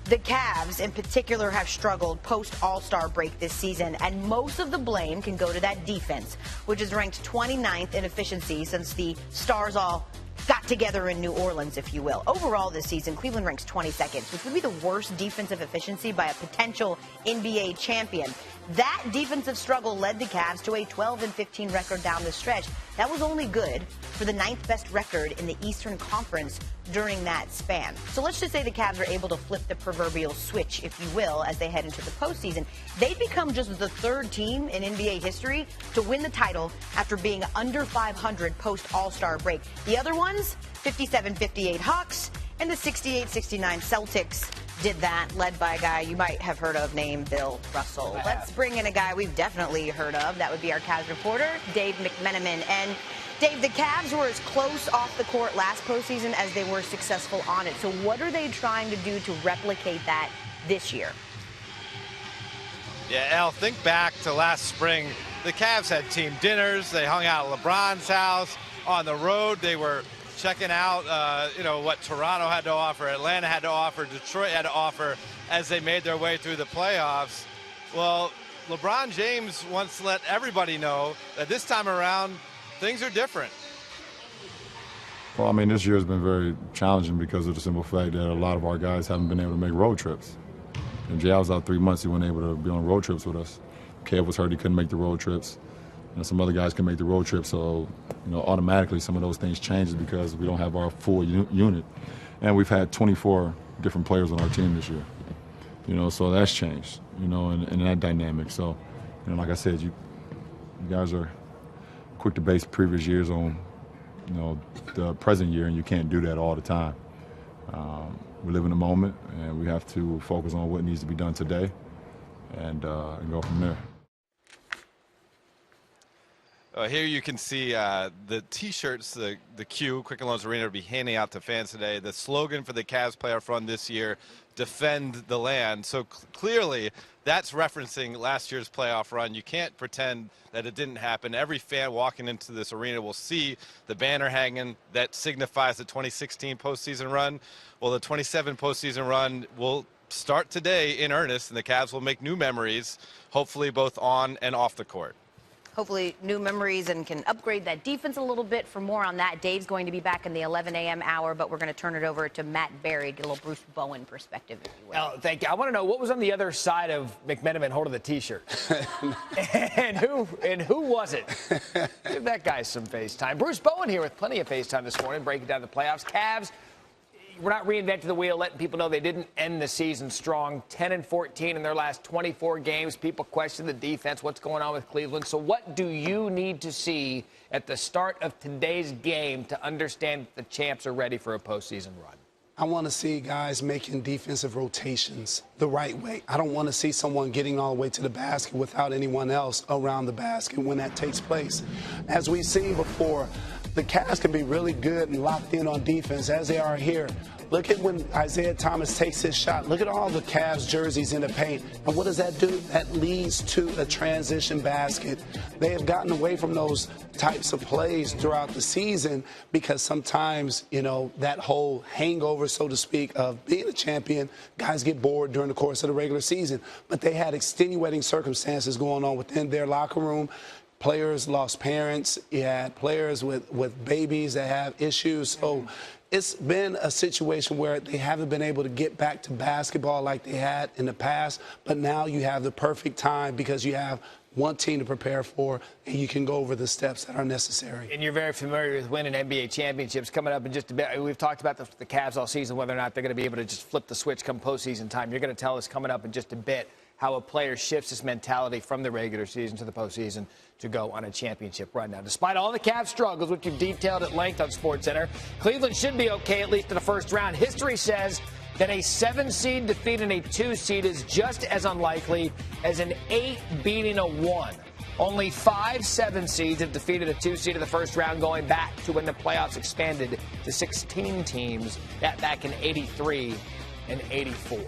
The Cavs, in particular, have struggled post-All-Star break this season, and most of the blame can go to that defense, which is ranked 29th in efficiency since the Stars all got together in New Orleans, if you will. Overall this season, Cleveland ranks 22nd, which would be the worst defensive efficiency by a potential NBA champion. That defensive struggle led the Cavs to a 12-15 record down the stretch. That was only good for the 9th best record in the Eastern Conference during that span. So let's just say the Cavs are able to flip the proverbial switch, if you will, as they head into the postseason. They'd become just the 3rd team in NBA history to win the title after being under 500 post-All-Star break. The other ones, 57-58 Hawks and the 68-69 Celtics, did that, led by a guy you might have heard of named Bill Russell. Let's bring in a guy we've definitely heard of. That would be our Cavs reporter, Dave McMenamin. And Dave, the Cavs were as close off the court last postseason as they were successful on it. So what are they trying to do to replicate that this year? Yeah, Al, think back to last spring. The Cavs had team dinners. They hung out at LeBron's house. On the road, they were checking out, what Toronto had to offer, Atlanta had to offer, Detroit had to offer as they made their way through the playoffs. Well, LeBron James wants to let everybody know that this time around, things are different. Well, I mean, this year has been very challenging because of the simple fact that a lot of our guys haven't been able to make road trips. And Jay was out 3 months, he wasn't able to be on road trips with us. Kev was hurt, he couldn't make the road trips. Some other guys can make the road trip, so automatically some of those things change because we don't have our full unit. And we've had 24 different players on our team this year. So that's changed, in that dynamic. So, like I said, you guys are quick to base previous years on, the present year, and you can't do that all the time. We live in the moment, and we have to focus on what needs to be done today and go from there. Here you can see the T-shirts, the Q, Quicken Loans Arena, will be handing out to fans today. The slogan for the Cavs playoff run this year, defend the land. So clearly that's referencing last year's playoff run. You can't pretend that it didn't happen. Every fan walking into this arena will see the banner hanging that signifies the 2016 postseason run. Well, the 27 postseason run will start today in earnest, and the Cavs will make new memories, hopefully both on and off the court. Hopefully new memories and can upgrade that defense a little bit. For more on that, Dave's going to be back in the 11 a.m. hour, but we're going to turn it over to Matt Berry, get a little Bruce Bowen perspective, if you will. Oh, thank you. I want to know what was on the other side of McMenamin holding the T-shirt. and who was it? Give that guy some FaceTime. Bruce Bowen here with plenty of FaceTime this morning, breaking down the playoffs. Cavs, we're not reinventing the wheel, letting people know they didn't end the season strong. 10-14 in their last 24 games. People question the defense, what's going on with Cleveland. So what do you need to see at the start of today's game to understand that the champs are ready for a postseason run? I want to see guys making defensive rotations the right way. I don't want to see someone getting all the way to the basket without anyone else around the basket when that takes place. As we've seen before, the Cavs can be really good and locked in on defense, as they are here. Look at when Isaiah Thomas takes his shot. Look at all the Cavs jerseys in the paint. And what does that do? That leads to a transition basket. They have gotten away from those types of plays throughout the season because sometimes, that whole hangover, so to speak, of being a champion, guys get bored during the course of the regular season. But they had extenuating circumstances going on within their locker room. Players lost parents. You had players with babies that have issues. So it's been a situation where they haven't been able to get back to basketball like they had in the past. But now you have the perfect time because you have one team to prepare for, and you can go over the steps that are necessary. And you're very familiar with winning NBA championships coming up in just a bit. We've talked about the Cavs all season, whether or not they're going to be able to just flip the switch come postseason time. You're going to tell us coming up in just a bit how a player shifts his mentality from the regular season to the postseason to go on a championship run. Now, despite all the Cavs struggles, which you've detailed at length on SportsCenter, Cleveland should be okay, at least in the first round. History says that a 7-seed defeating a 2-seed is just as unlikely as an 8 beating a 1. Only 5 7-seeds have defeated a 2-seed in the first round, going back to when the playoffs expanded to 16 teams, that back in '83 and '84.